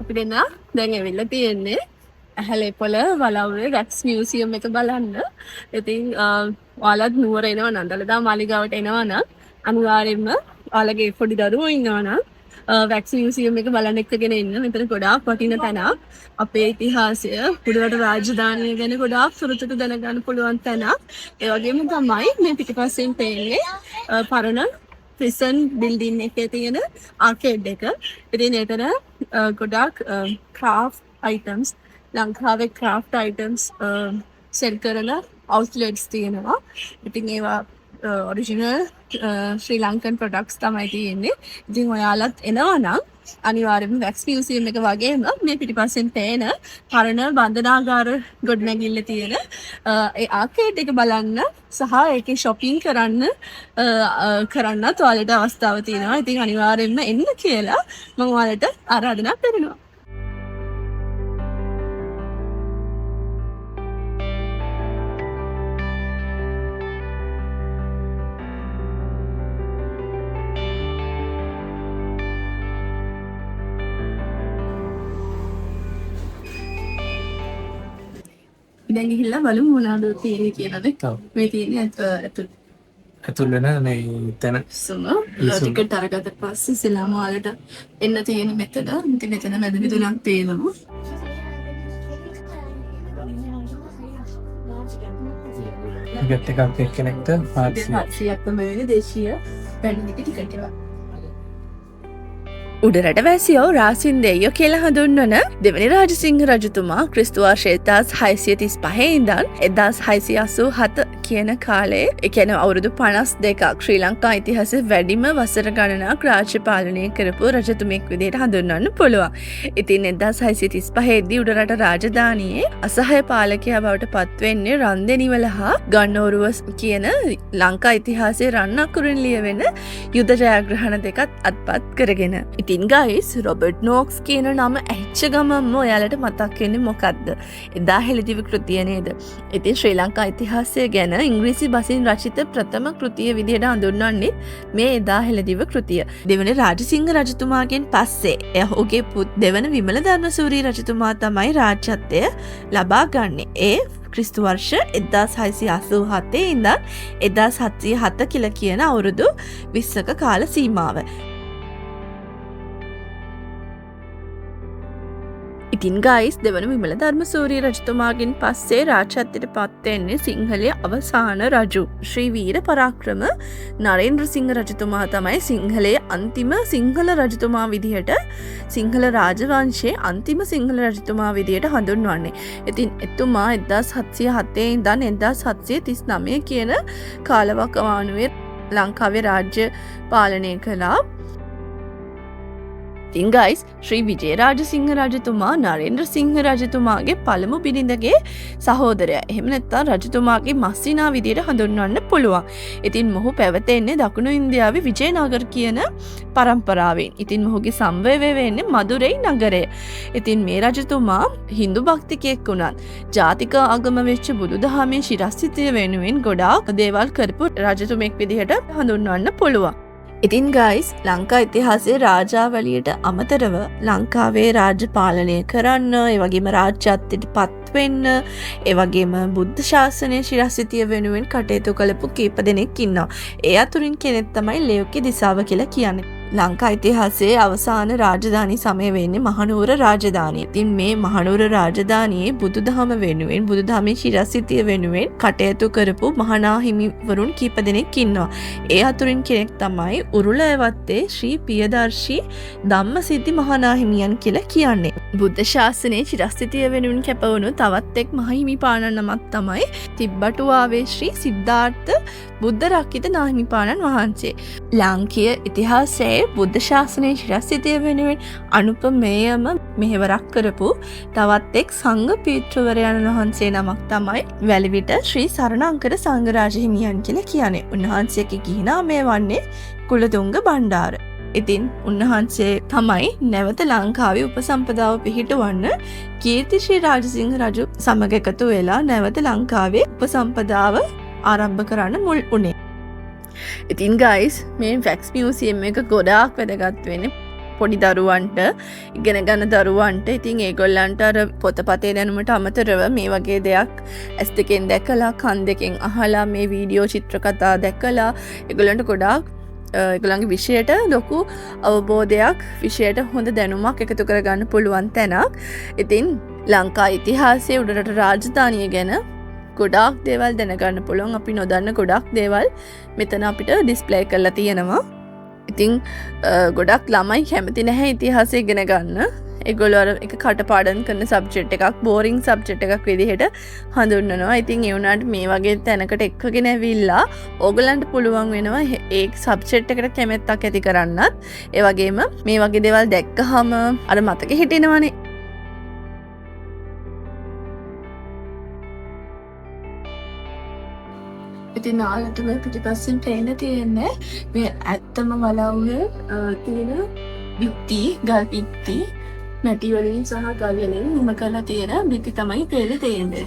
අපිට එන දැන් ඇවිල්ලා තියෙන්නේ ඇහැලේපොළ වලව්වේ වැක්ස් මියුසියම් එක බලන්න. ඉතින් ඔයාලත් නුවර එනවා නම් දළදා මාලිගාවට එනවා නම් අනිවාර්යයෙන්ම ඔයාලගේ පොඩි දරුවෝ ඉන්නවා නම් වැක්ස් මියුසියම් එක බලන්න එක්කගෙන එන්න. මෙතන ගොඩාක් වටින තැනක්. අපේ ඉතිහාසය, උඩරට රාජධානිය ගැන ගොඩාක් සුළුසුළු දැනගන්න පුළුවන් තැනක්. ඒ වගේම තමයි මේ පිටිපස්සෙන් පේන්නේ පරණ ප්‍රිසන් බිල්ඩින් එකේ තියෙන ආකේඩ් එක. ඉතින් එතන ගොඩාක් ක්‍රාෆ්ට් අයිටම්ස්, ලංකාවේ ක්‍රාෆ්ට් අයිටම්ස් සෙල් කරන අවුට්ලෙට්ස් තියෙනවා. ඉතින් ඒවා ඔරිජිනල් ශ්‍රී ලංකන් ප්‍රොඩක්ට්ස් තමයි තියෙන්නේ. ඉතින් ඔයාලත් එනවා නම් අනිවාර්යයෙන්ම වැක්ස් මියුසියම් එක වගේම මේ පිටිපස්සෙන් පේන පරණ බන්ධනාගාර ගොඩනැගිල්ල තියෙන ඒ ආකේඩ් එක බලන්න සහ ඒකේ shopping කරන්නත් ඔයාලට අවස්ථාව තියෙනවා. ඉතින් අනිවාර්යයෙන්ම එන්න කියලා මම ඔයාලට ආරාධනා කරනවා. දැන් ගිහිල්ලා බලමු මොනවද තියෙන්නේ කියලාද. මේ තියෙන්නේ ඇතුල් වෙන මේ තැන ටිකට් අරගත්ත පස්සේ ඉස්සෙල්ලාම ඔයාලට එන්න තියෙන මෙතන. ඉතින් මෙතන මැද විදුලක් තියෙනවා. ටිකට් එකක් එක්කෙනෙක්ට 700ක් තමයි වෙන්නේ දේශීය පැණි ටිකට් එක. උඩරට වැසියෝ රාසින් දෙයියෝ කියලා හඳුන්වන දෙවනි රාජසිංහ රජතුමා ක්‍රිස්තු වර්ෂ 1635 ඉඳන් 1687 කියන කාලේ, ඒ කියන්නේ අවුරුදු 52ක් ශ්‍රී ලංකා ඉතිහාසයේ වැඩිම වසර ගණනක් රාජ්‍ය පාලනය කරපු රජතුමෙක් විදිහට හඳුන්වන්න පුළුවන්. ඉතින් 1635 දී උඩරට රාජධානියේ අසහාය පාලකයා බවට පත් වෙන්නේ රන්දෙනිවල හා ගන්නෝරුව කියන ලංකා ඉතිහාසයේ රන් අකුරින් ලියවෙන යුද ජයග්‍රහණ දෙකත් අත්පත් කරගෙන. ඉතින් ගයිස්, රොබර්ට් නෝක්ස් කියන නම ඇහිච්ච ගමන්ම ඔයාලට මතක් වෙන්නේ මොකක්ද? එදා හෙළිදිව කෘතිය නේද? ඉතින් ශ්‍රී ලංකා ඉතිහාසය ගැන ඉංග්‍රීසි බසින් රචිත ප්‍රථම කෘතිය විදිහට හඳුන්වන්නේ මේ එදා හෙළිදිව කෘතිය. දෙවන රාජසිංහ රජතුමාගෙන් පස්සේ ඔහුගේ පුත් දෙවන විමල ධර්මසූරී රජතුමා තමයි රාජ්‍යත්වය ලබා ගන්නේ. ඒ ක්‍රිස්තු වර්ෂ 1687 ඉඳන් 1707 කියලා කියන අවුරුදු 20ක කාල සීමාව. ඉතින් ගයිස්, දෙවන විමල ධර්මසූරී රජතුමාගෙන් පස්සේ රාජ්‍යත්වයට පත් වෙන්නේ සිංහලයේ අවසාන රජු ශ්‍රී වීර පරාක්‍රම නරේන්ද්‍රසිංහ රජතුමා තමයි සිංහලයේ අන්තිම සිංහල රජතුමා විදිහට, සිංහල රාජවංශයේ අන්තිම සිංහල රජතුමා විදිහට හඳුන්වන්නේ. ඉතින් එතුමා 1707 ඉඳන් 1739 කියන කාලවකවානුවේ ලංකාවේ රාජ්‍ය පාලනය කළා. ඉතින් ගයිස්, ශ්‍රී විජේරාජසිංහ රජතුමා නරේන්ද්‍රසිංහ රජතුමාගේ පළමු බිරිඳගේ සහෝදරයා. එහෙම නැත්නම් රජතුමාගේ මස්සිනා විදියට හඳුන්වන්න පුළුවන්. ඉතින් මොහු පැවතෙන්නේ දකුණු ඉන්දියාවේ විජයනගර කියන පරම්පරාවෙන්. ඉතින් මොහුගේ සම්වැවේ වෙන්නේ මදුරයි නගරය. ඉතින් මේ රජතුමා හින්දු භක්තිකයෙක් වුණත් ජාතික ආගම වෙච්ච බුදුදහමේ ශිරස්ථිතිය වෙනුවෙන් ගොඩාක් දේවල් කරපු රජතුමෙක් විදිහට හඳුන්වන්න පුළුවන්. ඉතින් ගයිස්, ලංකා ඉතිහාසයේ රාජාවලියට අමතරව ලංකාවේ රාජ්‍ය පාලනය කරන්න, ඒ වගේම රාජ්‍යත්වයට පත් වෙන්න, ඒ වගේම බුද්ධ ශාසනයේ ශිරස්ථිතිය වෙනුවෙන් කටයුතු කළපු කීප දෙනෙක් ඉන්නවා. ඒ අතුරින් කෙනෙක් තමයි ලේව්කේ දිසාව කියලා කියන්නේ. ලංකා ඉතිහාසයේ අවසාන රාජධානි සමය වෙන්නේ මහනුවර රාජධානිය. ඉතින් මේ මහනුවර රාජධානියේ බුදුදහම වෙනුවෙන්, බුදුදහමේ ශිරස්ථිතිය වෙනුවෙන් කටයුතු කරපු මහා හිමිවරුන් කීප දෙනෙක් ඉන්නවා. ඒ අතුරින් කෙනෙක් තමයි උරුලෑවත්තේ ශ්‍රී පියදර්ශී ධම්මසිද්ධි මහා හිමියන් කියලා කියන්නේ. බුද්ධ ශාසනයේ ශිරස්ථිතිය වෙනුවෙන් කැපවුණු තවත් එක් මහිමිපාණන් නමක් තමයි තිබ්බටුවාවේ ශ්‍රී සිද්ධාර්ථ බුද්ධ රක්කිත නාහිමිපාණන් වහන්සේ. ලාංකීය ඉතිහාසයේ බුද්ධ ශාසනයේ ශිරස්ථිතිය වෙනුවෙන් අනුපමේයම මෙහෙවරක් කරපු තවත් එක් සංඝ පීඨවරයන් වහන්සේ නමක් තමයි වැලිවිට ශ්‍රී සරණංකර සංඝරාජ හිමියන් කියලා කියන්නේ. උන්වහන්සේගේ ගිහි නාමය වන්නේ කුලතුංග බණ්ඩාර. ඉතින් උන්වහන්සේ තමයි නැවත ලංකාවේ උපසම්පදාව පිහිටවන්න කීර්තිශ්‍රී රාජසිංහ රජු සමග එකතු වෙලා නැවත ලංකාවේ උපසම්පදාව ආරම්භ කරන්න මුල් වුණේ. ඉතින් ගයිස්, මේ වැක්ස් මියුසියම් එක ගොඩාක් වැදගත් වෙන්නේ පොඩි දරුවන්ට ඉගෙන ගන්න දරුවන්ට ඉතින් ඒගොල්ලන්ට අර පොතපතේ දැනුමට අමතරව මේ වගේ දෙයක් ඇස් දෙකෙන් දැකලා කන් දෙකෙන් අහලා මේ වීඩියෝ චිත්‍ර කතා දැකලා ඒගොල්ලන්ට ගොඩාක් ඒගොල්ලන්ගේ විෂයට ලොකු අවබෝධයක් විෂයට හොඳ දැනුමක් එකතු කරගන්න පුළුවන් තැනක්. ඉතින් ලංකා ඉතිහාසයේ උඩරට රාජධානිය ගැන ගොඩාක් දේවල් දැනගන්න පුළුවන්. අපි නොදන්න ගොඩක් දේවල් මෙතන අපිට ඩිස්ප්ලේ කරලා තියෙනවා. ඉතින් ගොඩක් ළමයි කැමති නැහැ ඉතිහාසය ඉගෙන ගන්න. ඒගොල්ලෝ අර එක කටපාඩම් කරන සබ්ජෙක්ට් එකක් බෝරින් සබ්ජෙක්ට් එකක් විදිහට හඳුන්වනවා. ඉතින් ඒ වුණාට මේ වගේ තැනකට එක්කගෙන ඇවිල්ලා ඕගලන්ට පුළුවන් වෙනවා ඒ සබ්ජෙක්ට් එකට කැමැත්තක් ඇති කරන්නත්. ඒ වගේම මේ වගේ දේවල් දැක්කහම අර මතකෙ හිටිනවනේ. ඉතින් ආලතුම පිටිපස්සෙන් පේන්න තියෙන්නේ මේ ඇත්තම වලව්වේ තියෙන බිත්ති ගල් බිත්ති මැටි වලින් සහ ගල් වලින් නිම කරලා තියෙන බිත්ති තමයි පේන්න තියෙන්නේ.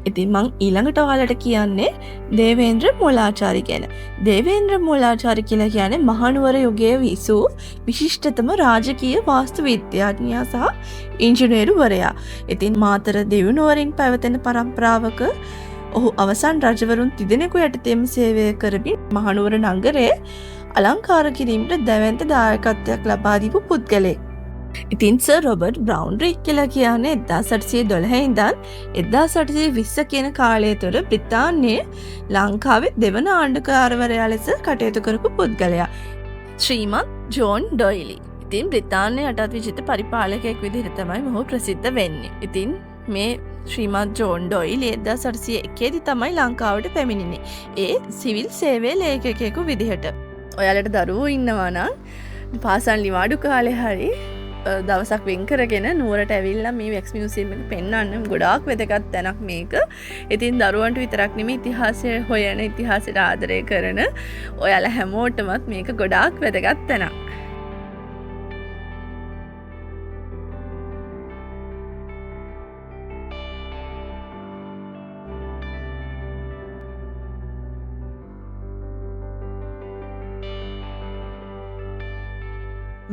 ඉතින් මං ඊළඟට ඔයාලට කියන්නේ දේවේන්ද්‍ර මූලාචාරි ගැන. දේවේන්ද්‍ර මූලාචාරි කියලා කියන්නේ මහනුවර යුගයේ විසූ විශිෂ්ටතම රාජකීය වාස්තු විද්‍යාඥයා සහ ඉංජිනේරුවරයා. ඉතින් මාතර දෙව්නුවරින් පැවතෙන පරම්පරාවක ඔහු අවසන් රජවරුන් 3 දෙනෙකු යටතේම සේවය කරමින් මහනුවර නගරයේ අලංකාර කිරීමට දැවැන්ත දායකත්වයක් ලබා දීපු පුද්ගලයෙක්. ඉතින් සර් රොබර්ට් බ්‍රවුන්රි කියලා කියන්නේ 1812 ඉඳන් 1820 කියන කාලය තුර බ්‍රිතාන්‍යයේ ලංකාවේ දෙවන ආණ්ඩුකාරවරයා ලෙස කටයුතු කරපු පුද්ගලයා. ශ්‍රීමන්ත් ජෝන් ඩොයිලි. ඉතින් බ්‍රිතාන්‍යයේ යටත් විජිත පරිපාලකයෙක් විදිහට තමයි මොහු ප්‍රසිද්ධ වෙන්නේ. ඉතින් මේ ශ්‍රීමන්ත් ජෝන් ඩොයිලි 1801 දී තමයි ලංකාවට පැමිණෙන්නේ. ඒ සිවිල් සේවයේ ලේඛකයෙකු විදිහට. ඔයාලට දරුවෝ ඉන්නවා නම් පාසල් නිවාඩු කාලේ හරි දවසක් වෙන් කරගෙන නුවරට ඇවිල්ලා මේ වැක්ස් මියුසියම් එක පෙන්වන්න ගොඩාක් වැදගත් තැනක් මේක. ඉතින් දරුවන්ට විතරක් නෙමෙයි ඉතිහාසය හොයන ඉතිහාසයට ආදරය කරන ඔයාලා හැමෝටමත් මේක ගොඩාක් වැදගත් තැනක්.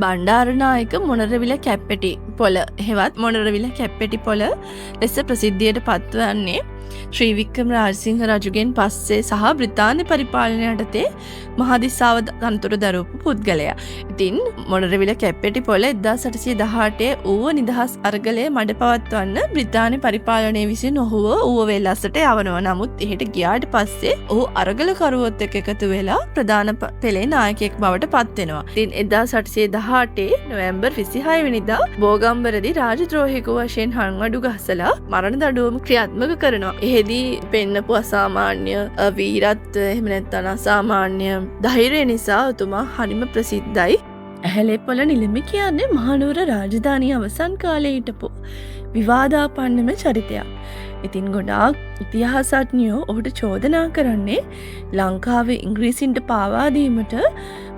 බණ්ඩාරනායක මොනරවිල කැප්පෙටි පොළ හෙවත් මොනරවිල කැප්පෙටි පොළ ලෙස ප්‍රසිද්ධියට පත්වන්නේ ශ්‍රී වික්‍රම රාජසිංහ රජුගෙන් පස්සේ සහ බ්‍රිතාන්‍ය පරිපාලනය යටතේ මහදිසාව තනතුරු දරපු පුද්ගලයා. ඉතින් මොනරවිල කැප්පෙටි පොළ 1818 ඌව නිදහස් අරගලය මඩ පවත්වන්න බ්‍රිතාන්‍ය පරිපාලනය විසින් ඔහුව ඌව වෙල්ලස්සට යවනවා. නමුත් එහෙට ගියාට පස්සේ ඔහු අරගලකරුවොත් එක්ක එකතු වෙලා ප්‍රධාන පෙළේ නායකයෙක් බවට පත් වෙනවා. ඉතින් 1818 නොවැම්බර් 26 වෙනිදා බෝගම්බරදී රාජද්‍රෝහික වශයෙන් හංවඩු ගහසලා මරණ දඬුවම ක්‍රියාත්මක කරනවා. එහෙදී පෙන්නපු අසාමාන්‍ය වීරත්වය එහෙම නැත්නම් අසාමාන්‍ය ධෛර්යය නිසා උතුමා හරිම ප්‍රසිද්ධයි. ඇහැලේපොළ නිලමේ කියන්නේ මහනුවර රාජධානිය අවසන් කාලේ හිටපු විවාදාපන්නම චරිතයක්. ඉතින් ගොඩාක් ඉතිහාසඥයෝ ඔහුට චෝදනා කරන්නේ ලංකාවේ ඉංග්‍රීසින්ට පාවා දීමට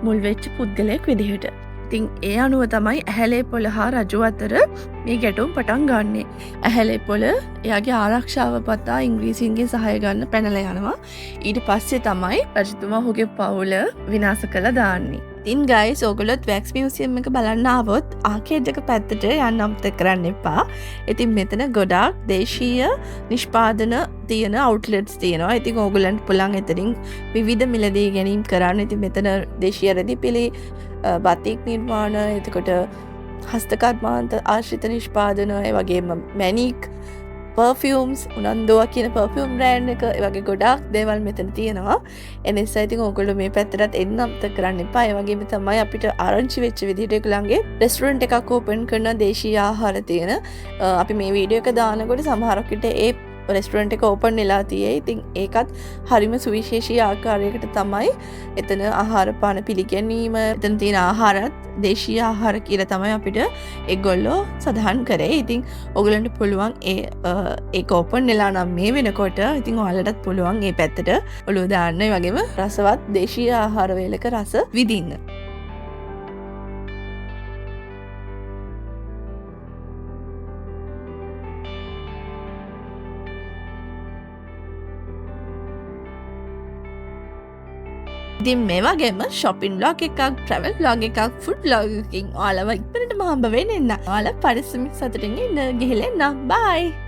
මුල් වෙච්ච පුද්ගලයෙක් විදිහට. ඉතින් ඒ අනුව තමයි ඇහැලේපොළ හා රජු අතර මේ ගැටුම් පටන් ගන්නෙ. ඇහැලේපොළ එයාගේ ආරක්ෂාව පතා ඉංග්‍රීසින්ගේ සහාය ගන්න පැනලා යනවා. ඊට පස්සේ තමයි රජතුමා ඔහුගේ පවුල විනාශ කළා දාන්නේ. ඉතින් ගයිස් ඔයගොල්ලොත් වැක්ස් මියුසියම් එක බලන්න ආවොත් ආකේඩ් එක පැත්තට යන්න අමතක කරන්න එපා. ඉතින් මෙතන ගොඩාක් දේශීය නිෂ්පාදන තියෙන අවුට්ලෙට්ස් තියෙනවා. ඉතින් ඕගොල්ලන්ට පුළුවන් එතනින් විවිධ මිලදී ගැනීම කරන්න. ඉතින් මෙතන දේශීය රෙදිපිලි බතික් නිර්මාණ එතකොට හස්තකර්මාන්ත ආශ්‍රිත නිෂ්පාදන ඒ වගේම මැනික් පර්ෆියුම්ස් උනන්දුව කියන පර්ෆියුම් බ්‍රෑන්ඩ් එක ඒ වගේ ගොඩාක් දේවල් මෙතන තියෙනවා. එනිසා ඉතින් ඕගොල්ලෝ මේ පැත්තටත් එන්න අමතක කරන්න එපා. ඒ වගේම තමයි අපිට ආරංචි වෙච්ච විදිහට ඒගොල්ලන්ගේ රෙස්ටුරන්ට් එකක් ඕපන් කරන දේශීය ආහාර තියෙන අපි මේ වීඩියෝ එක දානකොට සමහරක් විට ඒ රෙස්ටරන්ට් එක ඕපන් වෙලා තියෙයි. ඉතින් ඒකත් හරිම සුවිශේෂී ආකාරයකට තමයි එතන ආහාර පාන පිළිගැනීම, එතන තියෙන ආහාරත් දේශීය ආහාර කියලා තමයි අපිට ඒගොල්ලෝ සඳහන් කරේ. ඉතින් ඔයගලන්ට පුළුවන් ඒක ඕපන් වෙලා නම් මේ වෙනකොට ඉතින් ඔයාලටත් පුළුවන් මේ පැත්තට ඔළුව දාන්න. ඒ වගේම රසවත් දේශීය ආහාර වේලක රස විඳින්න. ඉතින් මේ වගේම shopping vlog එකක්, travel vlog එකක්, food vlog එකකින් ඔයාලව ඉක්මනටම හම්බ වෙන්න. ඔයාලා පරිස්සමින් සතුටින් ඉන්න. ගිහලා එන්න. bye.